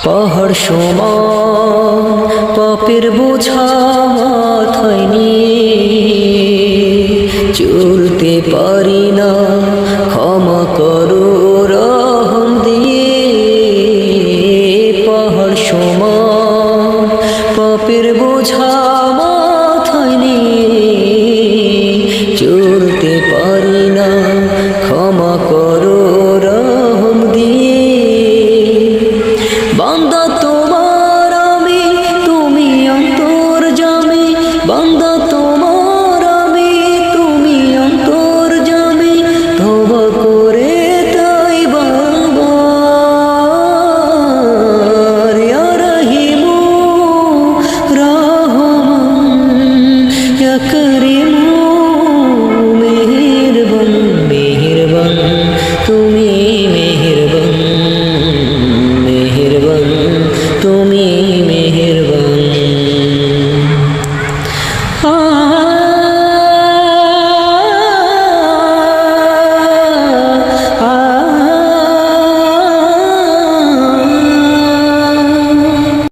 পাহাড় সমান পাপের বোঝা মাথায় নিয়ে চলতে পারি না, ক্ষমা করো রহম দিয়ে। পাহাড় সমান পাপের বোঝা মাথায় নিয়ে চলতে পারি না, ক্ষমা করো রহম দিয়ে। বান্দা